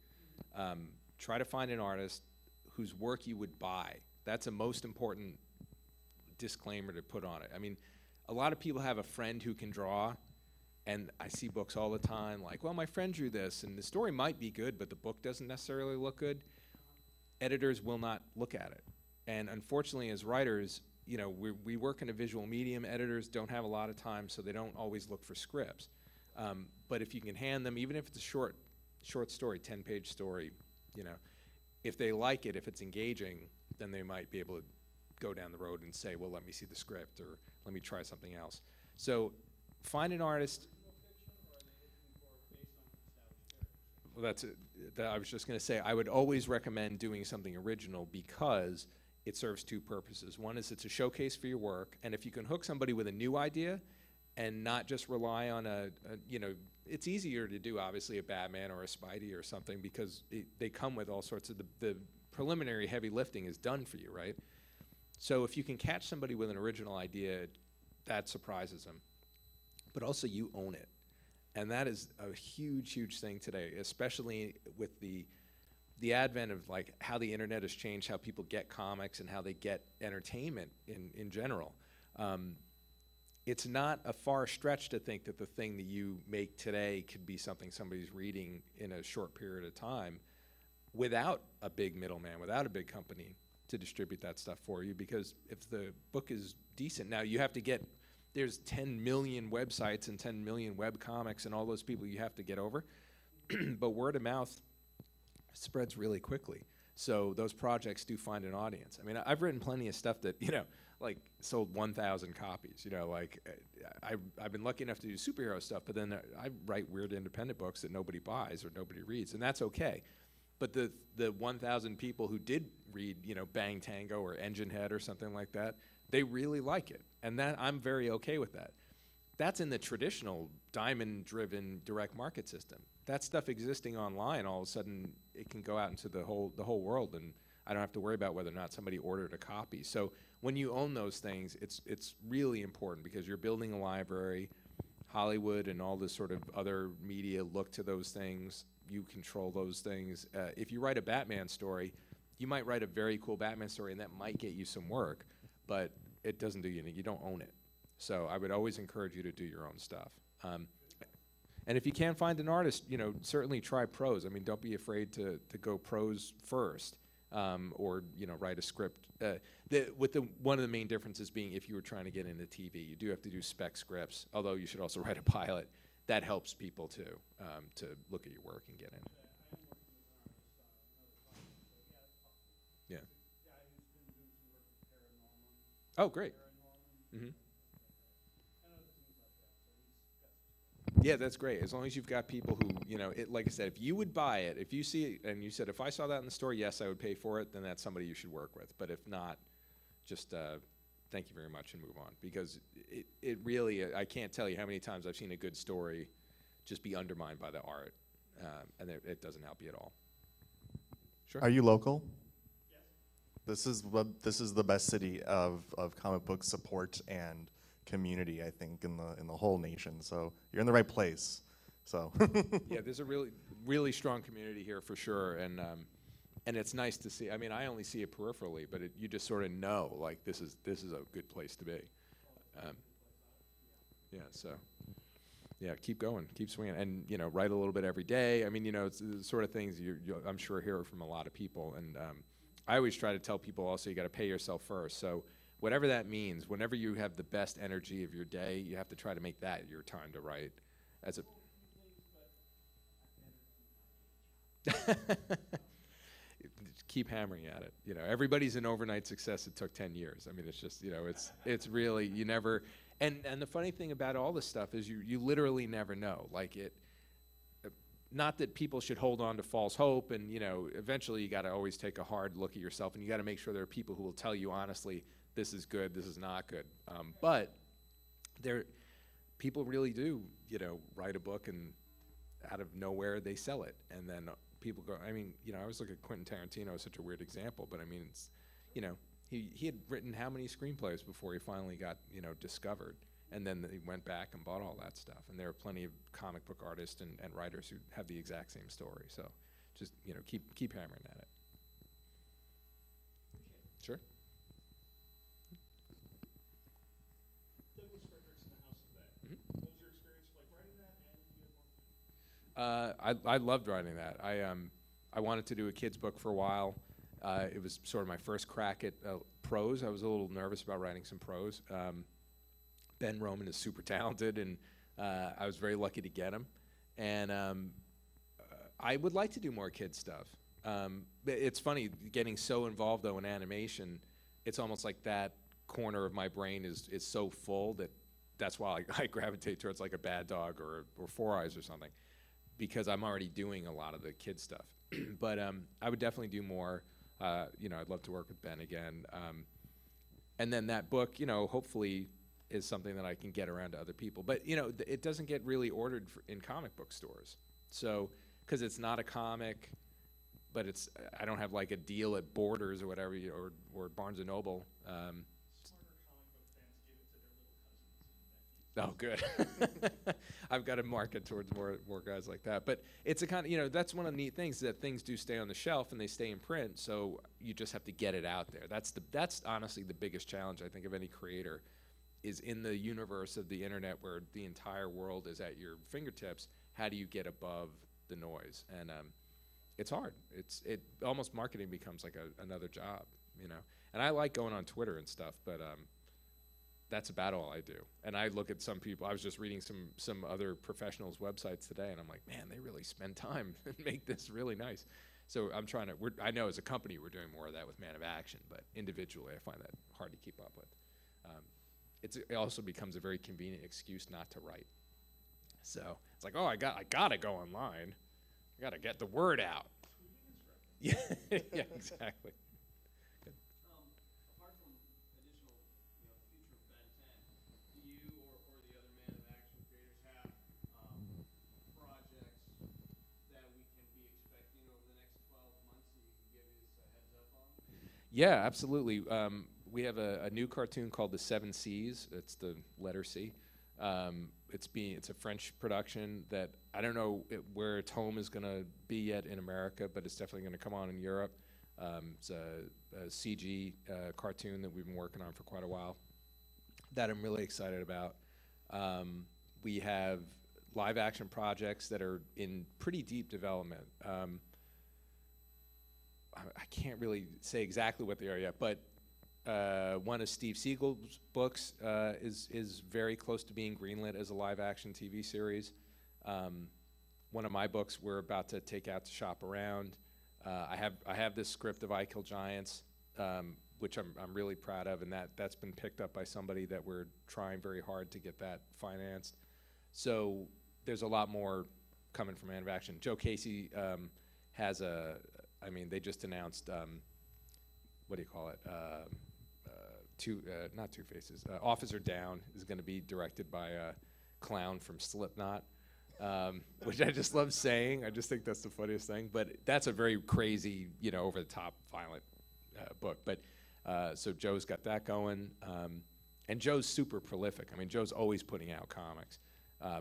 try to find an artist whose work you would buy. That's a most important disclaimer to put on it. I mean, a lot of people have a friend who can draw, and I see books all the time like, well, my friend drew this, and the story might be good, but the book doesn't necessarily look good. Editors will not look at it. And unfortunately, as writers, we work in a visual medium. Editors don't have a lot of time, so they don't always look for scripts. But if you can hand them, even if it's a short story, 10-page story, if they like it, if it's engaging, then they might be able to go down the road and say, well, let me see the script, or let me try something else. So find an artist. Well, that's it. I was just going to say, I would always recommend doing something original because it serves two purposes. One is it's a showcase for your work, and if you can hook somebody with a new idea, and not just rely on you know, it's easier to do obviously a Batman or a Spidey or something because they come with all sorts of the preliminary heavy lifting is done for you, right? So if you can catch somebody with an original idea, that surprises them. But also you own it. And that is a huge, huge thing today, especially with the advent of like how the internet has changed how people get comics and how they get entertainment in general. It's not a far stretch to think that the thing that you make today could be something somebody's reading in a short period of time without a big middleman, without a big company to distribute that stuff for you. Because if the book is decent, now you have to get, there's 10 million websites and 10 million web comics and all those people you have to get over. But word of mouth spreads really quickly. So those projects do find an audience. I mean, I've written plenty of stuff that, you know, like sold 1,000 copies, you know, like I've been lucky enough to do superhero stuff, but then I write weird independent books that nobody buys or nobody reads, and that's okay. But the 1,000 people who did read, you know, Bang Tango or Engine Head or something like that, they really like it, and that I'm very okay with that. That's in the traditional diamond-driven direct market system. That stuff existing online, all of a sudden, it can go out into the whole world, and I don't have to worry about whether or not somebody ordered a copy. So when you own those things, it's really important because you're building a library. Hollywood and all this sort of other media look to those things. You control those things. If you write a Batman story, you might write a very cool Batman story, and that might get you some work, but it doesn't do you anything. You don't own it. So I would always encourage you to do your own stuff. And if you can't find an artist, you know, certainly try prose. I mean, don't be afraid to go prose first, or, you know, write a script. One of the main differences being if you were trying to get into TV, you do have to do spec scripts, although you should also write a pilot. That helps people too, to look at your work and get in. Yeah. Oh, great. Mm-hmm. Yeah, that's great. As long as you've got people who, you know, like I said, if you would buy it, if you see it and you said, if I saw that in the store, yes, I would pay for it, then that's somebody you should work with. But if not, just thank you very much and move on. Because it really, I can't tell you how many times I've seen a good story just be undermined by the art, and it doesn't help you at all. Sure. Are you local? Yes. This is the best city of comic book support and community, I think, in the whole nation. So you're in the right place. So yeah, there's a really strong community here for sure, and it's nice to see. I mean, I only see it peripherally, but you just sort of know, like, this is a good place to be. Yeah, so yeah, keep going, keep swinging, and, you know, write a little bit every day. I mean, you know, it's the sort of things you'll I'm sure hear from a lot of people, and I always try to tell people also you got to pay yourself first. So whatever that means, whenever you have the best energy of your day, you have to try to make that your time to write. As a keep hammering at it. You know, everybody's an overnight success. It took 10 years. I mean, it's just, you know, it's really, you never, and the funny thing about all this stuff is you literally never know. Like not that people should hold on to false hope, and, you know, eventually you got to always take a hard look at yourself, and you got to make sure there are people who will tell you honestly, this is good, this is not good. But people really do, you know, write a book and out of nowhere they sell it, and then people go. I mean, you know, I always look at Quentin Tarantino as such a weird example, but I mean, it's, you know, he had written how many screenplays before he finally got, you know, discovered, and then he went back and bought all that stuff. And there are plenty of comic book artists and writers who have the exact same story. So just, you know, keep hammering at it. Sure. I loved writing that. I wanted to do a kid's book for a while. It was sort of my first crack at prose. I was a little nervous about writing some prose. Ben Roman is super talented, and I was very lucky to get him. And I would like to do more kid stuff. It's funny, getting so involved, though, in animation, it's almost like that corner of my brain is so full that's why I gravitate towards like a Bad Dog or Four Eyes or something, because I'm already doing a lot of the kid stuff. But I would definitely do more. You know, I'd love to work with Ben again. And then that book, you know, hopefully is something that I can get around to other people. But you know, it doesn't get really ordered in comic book stores. So, because it's not a comic, but it's I don't have like a deal at Borders or whatever, or Barnes and Noble. Smarter comic book fans give it to their little cousins and nephews. Oh, good. I've got to market towards more guys like that. But it's a kind of, you know, that's one of the neat things, that things do stay on the shelf and they stay in print. So you just have to get it out there. That's honestly the biggest challenge I think of any creator, is in the universe of the internet where the entire world is at your fingertips. How do you get above the noise? And it's hard. It almost marketing becomes like another job, you know. And I like going on Twitter and stuff, but that's about all I do. And I look at some people. I was just reading some other professionals' websites today, and I'm like, man, they really spend time and make this really nice. So I'm trying to. I know as a company we're doing more of that with Man of Action, but individually I find that hard to keep up with. It also becomes a very convenient excuse not to write. So it's like, oh, I gotta go online. I gotta get the word out. Yeah, yeah, exactly. Apart from additional, future Ben 10, do you or the other Man of Action creators have projects that we can be expecting over the next 12 months that you can give us a heads up on? Yeah, absolutely. We have a new cartoon called The Seven Seas. It's the letter C. It's a French production that I don't know where its home is going to be yet in America, but it's definitely going to come on in Europe. It's a CG cartoon that we've been working on for quite a while that I'm really excited about. We have live action projects that are in pretty deep development. I can't really say exactly what they are yet, but one of Steve Siegel's books is very close to being greenlit as a live-action TV series. One of my books we're about to take out to shop around. I have this script of I Kill Giants, which I'm really proud of, and that's been picked up by somebody that we're trying very hard to get that financed. So there's a lot more coming from Man of Action. Joe Casey has they just announced, what do you call it? Not Two Faces. Officer Down is going to be directed by a clown from Slipknot, which I just love saying. I just think that's the funniest thing. But that's a very crazy, over-the-top, violent book. But so Joe's got that going, and Joe's super prolific. I mean, Joe's always putting out comics,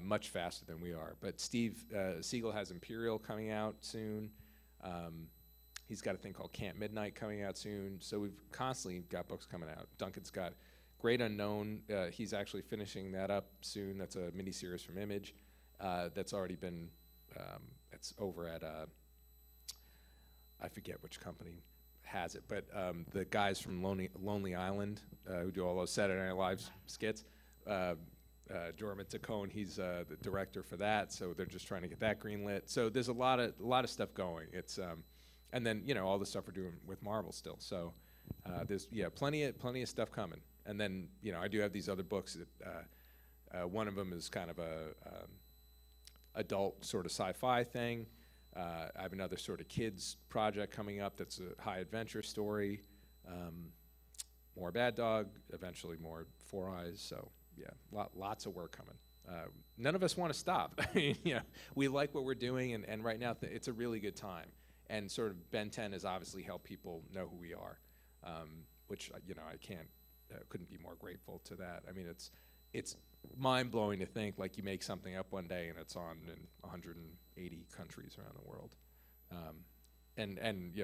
much faster than we are. But Steve Siegel has Imperial coming out soon. He's got a thing called Camp Midnight coming out soon. So we've constantly got books coming out. Duncan's got Great Unknown. He's actually finishing that up soon. That's a miniseries from Image that's already been, it's over at, I forget which company has it, but the guys from Lonely Island who do all those Saturday Night Live skits, Jorma Tacone, he's the director for that, so they're just trying to get that greenlit. So there's a lot of stuff going. It's and then all the stuff we're doing with Marvel still. So there's plenty of stuff coming. And then I do have these other books that one of them is kind of a adult sort of sci-fi thing. I have another sort of kids project coming up that's a high adventure story. More Bad Dog, eventually more Four Eyes. So yeah, lots of work coming. None of us want to stop. I mean, we like what we're doing, and right now it's a really good time. And sort of Ben 10 has obviously helped people know who we are, which I couldn't be more grateful to that. I mean, it's mind-blowing to think like you make something up one day and it's on in 180 countries around the world, and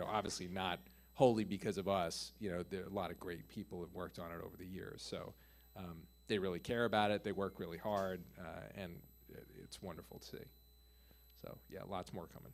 obviously not wholly because of us. There are a lot of great people have worked on it over the years, so they really care about it. They work really hard, and it's wonderful to see. So yeah, lots more coming.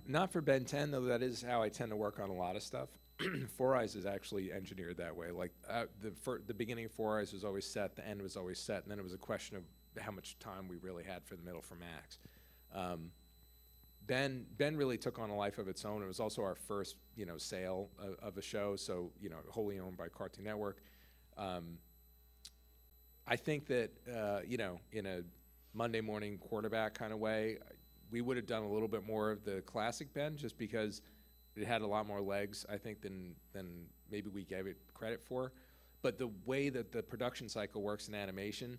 Not for Ben 10, though. That is how I tend to work on a lot of stuff. Four Eyes is actually engineered that way. Like the beginning of Four Eyes was always set, the end was always set, and then it was a question of how much time we really had for the middle for Max. Ben really took on a life of its own. It was also our first, sale of a show, so, wholly owned by Cartoon Network. I think that, in a Monday morning quarterback kind of way, we would have done a little bit more of the classic Ben, just because it had a lot more legs, I think, than maybe we gave it credit for. But the way that the production cycle works in animation,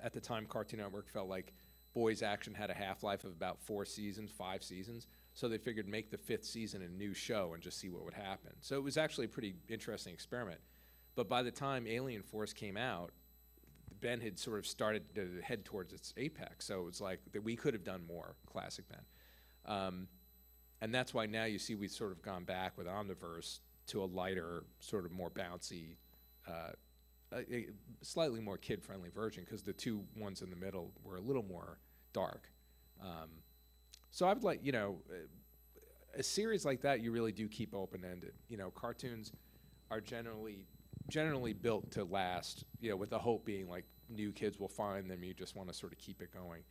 at the time, Cartoon Network felt like Boys Action had a half-life of about 4 seasons, 5 seasons. So they figured make the 5th season a new show and just see what would happen. So it was actually a pretty interesting experiment. But by the time Alien Force came out, Ben had sort of started to head towards its apex. So it was like that we could have done more classic Ben. And that's why now you see we've sort of gone back with Omniverse to a lighter, sort of more bouncy, a slightly more kid-friendly version, because the 2 ones in the middle were a little more dark. So I would like, a series like that you really do keep open-ended. Cartoons are generally built to last, with the hope being like new kids will find them. You just want to sort of keep it going.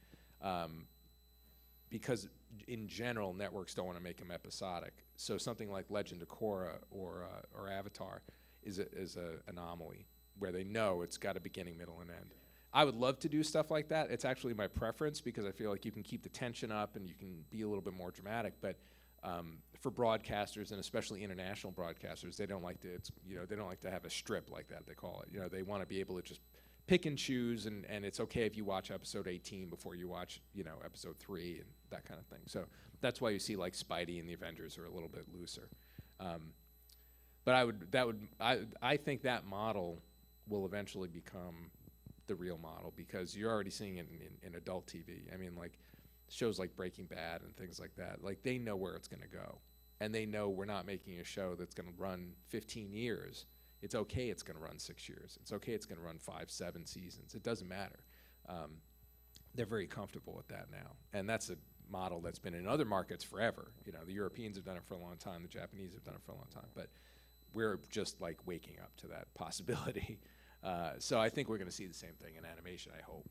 Because in general, networks don't want to make them episodic. So something like Legend of Korra or Avatar is a anomaly, where they know it's got a beginning, middle, and end. I would love to do stuff like that. It's actually my preference, because I feel like you can keep the tension up and you can be a little bit more dramatic. But for broadcasters, and especially international broadcasters, they don't like to. They don't like to have a strip like that. They call it. They want to be able to just pick and choose, and it's okay if you watch episode 18 before you watch episode 3 and that kind of thing. So that's why you see like Spidey and the Avengers are a little bit looser. But I think that model will eventually become the real model, because you're already seeing it in adult TV. I mean, like shows like Breaking Bad and things like that. Like they know where it's going to go, and they know we're not making a show that's going to run 15 years. It's okay. It's going to run 6 years. It's okay. It's going to run 5, 7 seasons. It doesn't matter. They're very comfortable with that now, and that's a model that's been in other markets forever. The Europeans have done it for a long time. The Japanese have done it for a long time, but we're just like waking up to that possibility. So I think we're going to see the same thing in animation, I hope.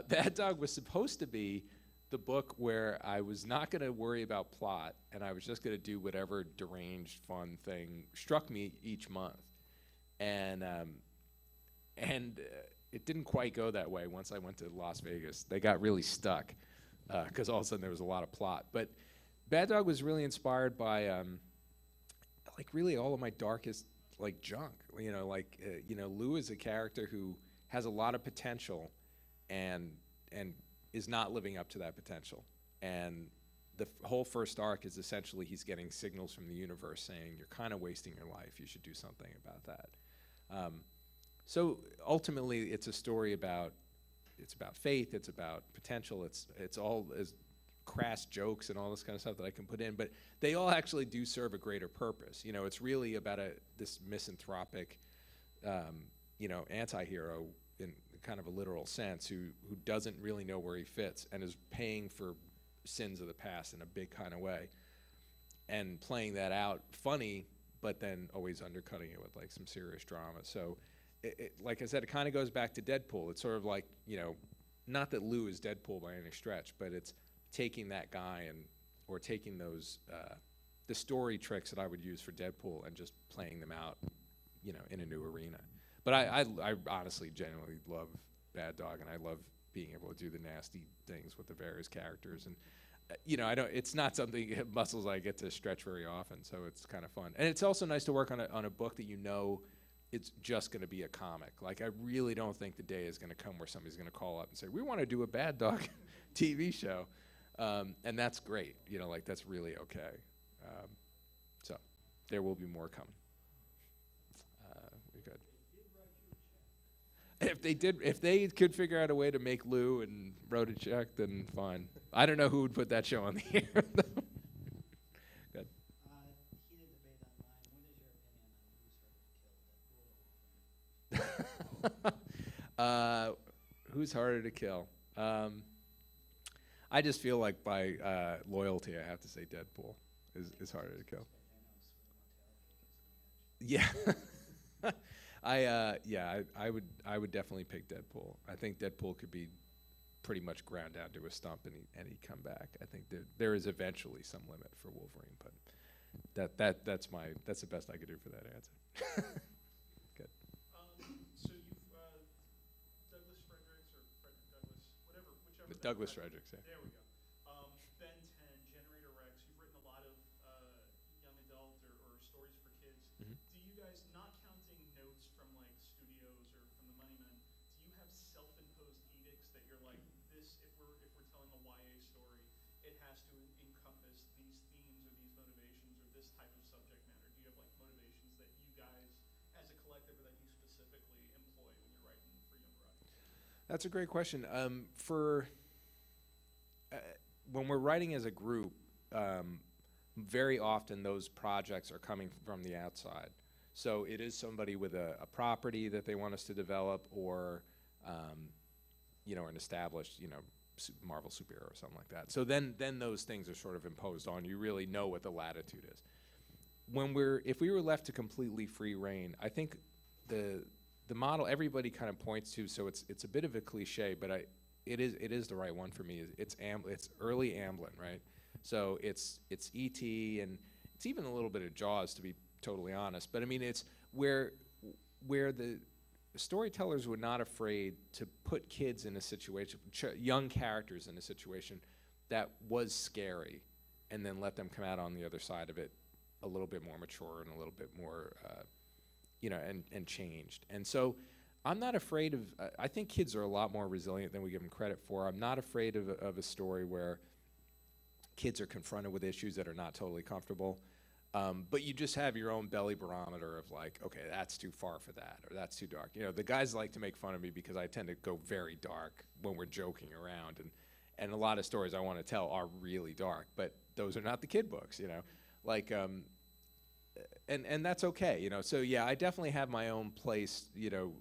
Bad Dog was supposed to be the book where I was not going to worry about plot, and I was just going to do whatever deranged, fun thing struck me each month. And it didn't quite go that way once I went to Las Vegas. They got really stuck, because all of a sudden there was a lot of plot. But Bad Dog was really inspired by like really all of my darkest like junk. Lou is a character who has a lot of potential and is not living up to that potential. And the whole first arc is essentially he's getting signals from the universe saying, you're kind of wasting your life, you should do something about that. So ultimately it's a story about faith, it's about potential, it's all as crass jokes and all this kind of stuff that I can put in, but they all actually do serve a greater purpose. It's really about this misanthropic, anti-hero in kind of a literal sense, who doesn't really know where he fits and is paying for sins of the past in a big kind of way, and playing that out funny, but then always undercutting it with like some serious drama. So like I said, it kind of goes back to Deadpool. It's sort of like, not that Lou is Deadpool by any stretch, but it's taking that guy or taking those the story tricks that I would use for Deadpool and just playing them out, in a new arena. But I honestly genuinely love Bad Dog, and I love being able to do the nasty things with the various characters. And it's not something muscles I get to stretch very often, so it's kind of fun. And it's also nice to work on a book that it's just going to be a comic. Like I really don't think the day is going to come where somebody's going to call up and say, we want to do a Bad Dog TV show, and that's great. That's really okay. So there will be more coming. We're good. If they could figure out a way to make Lou and wrote a check, then fine. I don't know who would put that show on the air, though. Good. Heated debate online. What is your opinion on who's harder to kill? Who's harder to kill? I just feel like by loyalty, I have to say Deadpool is harder to kill. Yeah. I would definitely pick Deadpool. I think Deadpool could be pretty much ground down to a stump and he'd come back. I think there is eventually some limit for Wolverine, but that's the best I could do for that answer. Good. So you've Douglas Fredericks or Frederick Douglass, whichever. Douglas Fredericks, yeah. There we go. Ben 10, Generator Rex. You've written a lot of young adult or stories for kids. Mhm. Do you guys, not counting notes from like studios or from the money men, do you have self-imposed edicts that you're like, this, if we're telling a YA story, it has to encompass these themes or these motivations or this type of subject matter? Do you have like motivations that you guys, as a collective, or that you specifically employ when you're writing for younger audiences? That's a great question. When we're writing as a group, very often those projects are coming from the outside. So it is somebody with a property that they want us to develop, or an established, Marvel superhero or something like that. So then those things are sort of imposed on. You really know what the latitude is. If we were left to completely free reign, I think the model everybody kind of points to, so it's a bit of a cliche, but it is the right one for me. It's early Amblin, right? So it's E.T. and it's even a little bit of Jaws, to be totally honest. But I mean, it's where the storytellers were not afraid to put kids in a situation, young characters in a situation that was scary, and then let them come out on the other side of it a little bit more mature and a little bit more, and changed. And so I'm not afraid of, I think kids are a lot more resilient than we give them credit for. I'm not afraid of a story where kids are confronted with issues that are not totally comfortable. But you just have your own belly barometer of like, okay, that's too far for that, or that's too dark. The guys like to make fun of me because I tend to go very dark when we're joking around. And a lot of stories I want to tell are really dark, but those are not the kid books, Like, and that's okay, So yeah, I definitely have my own place,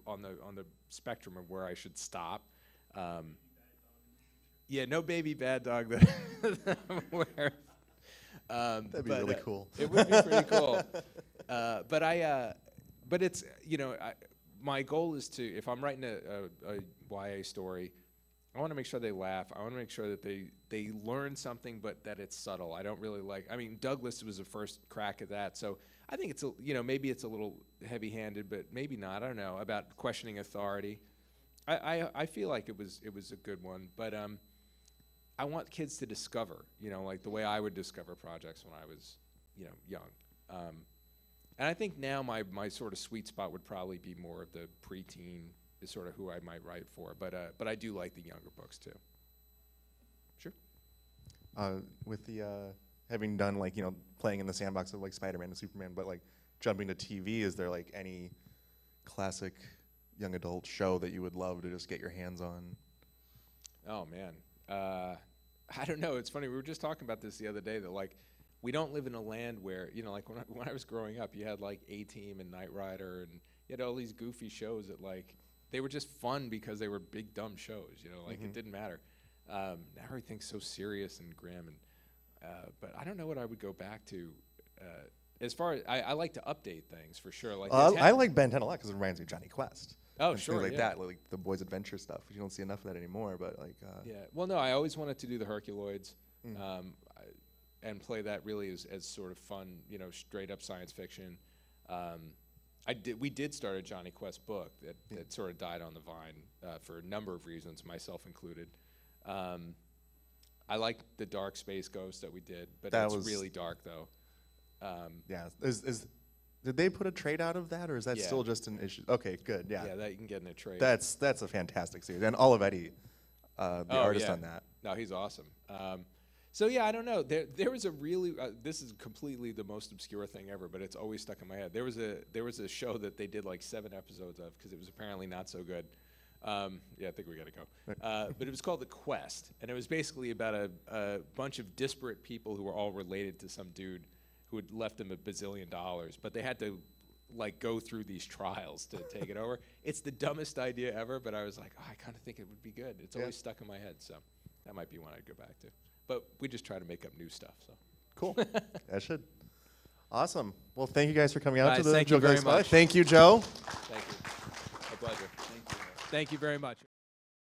on the spectrum of where I should stop. Yeah, no baby bad dog that where. That'd be really cool. It would be pretty cool. But it's my goal is to, if I'm writing a YA story, I want to make sure they laugh. I want to make sure that they learn something, but that it's subtle. I don't really like. I mean, Douglas was the first crack at that, so I think it's maybe it's a little heavy-handed, but maybe not. I don't know about questioning authority. I feel like it was a good one, but I want kids to discover, like the way I would discover projects when I was, young. And I think now my sort of sweet spot would probably be more of the preteen is sort of who I might write for. But I do like the younger books too. Sure. With the having done playing in the sandbox of like Spider-Man and Superman, but like jumping to TV, is there like any classic young adult show that you would love to just get your hands on? Oh man. I don't know. It's funny. We were just talking about this the other day, that like we don't live in a land where, like when I was growing up, you had like A-Team and Knight Rider, and you had all these goofy shows that like they were just fun because they were big dumb shows. Like it didn't matter. Now everything's so serious and grim, and but I don't know what I would go back to. As far as I like to update things for sure. Like I like Ben 10 a lot because it reminds me of Johnny Quest. Oh, and sure, things like yeah. that, like the boys' adventure stuff. You don't see enough of that anymore, but like. Yeah. Well, no, I always wanted to do the Herculoids, and play that really as sort of fun, straight up science fiction. We did start a Johnny Quest book that sort of died on the vine for a number of reasons, myself included. I like the Dark Space Ghost that we did, but that's really dark though. Yeah. Did they put a trade out of that, or is that Yeah. still just an issue? Okay, good. Yeah. Yeah, that you can get in a trade. That's a fantastic series, and Olivetti, the artist on that. No, he's awesome. So yeah, I don't know. There was a really this is completely the most obscure thing ever, but it's always stuck in my head. There was a show that they did like 7 episodes of because it was apparently not so good. Yeah, I think we gotta go. But it was called The Quest, and it was basically about a bunch of disparate people who were all related to some dude who had left them $1 bazillion, but they had to like go through these trials to take it over. It's the dumbest idea ever, but I was like, I kind of think it would be good. It's always stuck in my head, so that might be one I'd go back to. But we just try to make up new stuff, so. Cool. I should. Awesome. Well, thank you guys for coming out Guys, to the thank you Joke very Live Spotlight. much. Thank you, Joe. Thank you. A pleasure. Thank you very much.